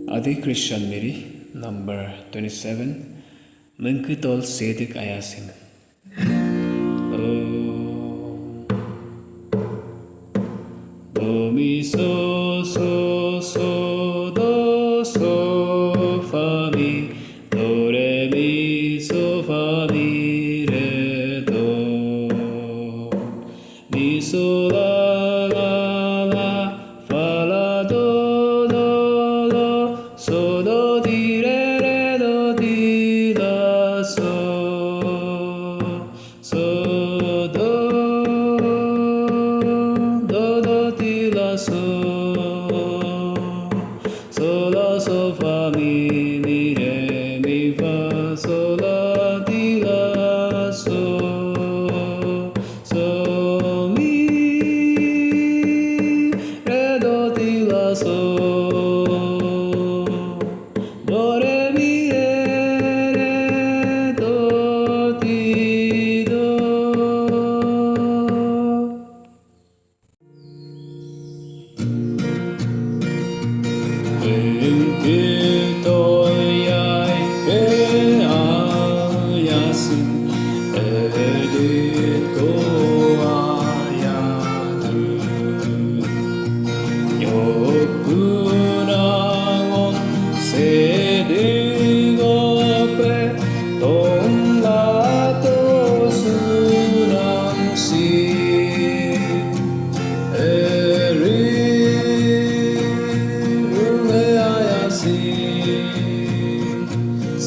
Adi Christian Miri, number 27, Mengkutol Sedik Ayasin. Do mi so so so do so fa mi do re mi so fa mi re do mi so la la la fa la do do do so do di re do di la so do do di la so la so fa mi re mi fa so la di la so mi re do di la so do re mi re do di do.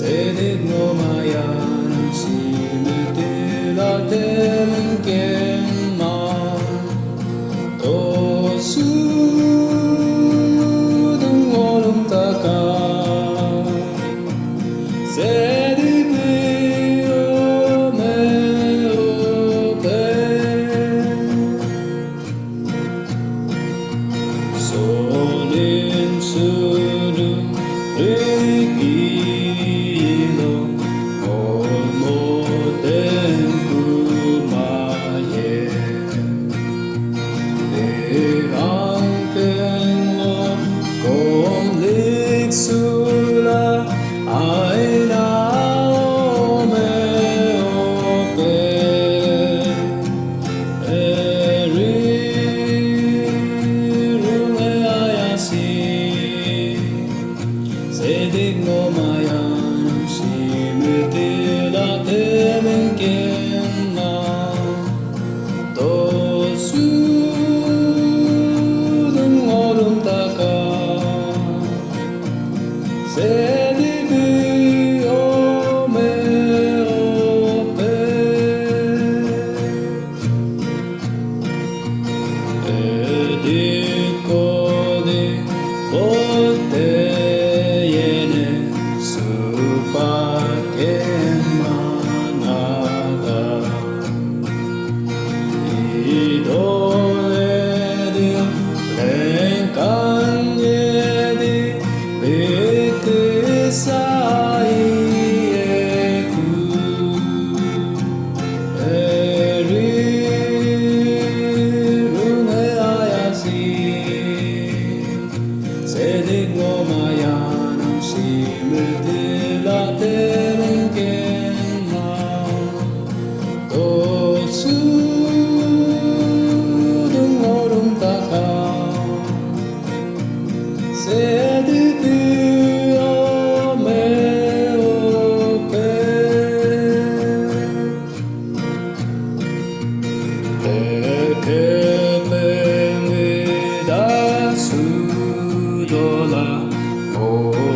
Sedik no mayan simete la temken ma to su dung olum taka sedik o me o pe sonin suru regi Sula aina ome ope eri runge ayasi sedik no mayan simete la temenken na to su dung olum taka Sedik o me o pe edik kode bote yene supaken manada idole di lengkan yedi sai eku eri runge ayasi sedik no mayan simete la temken ma to su dung olum taka sedik Sudola, oh.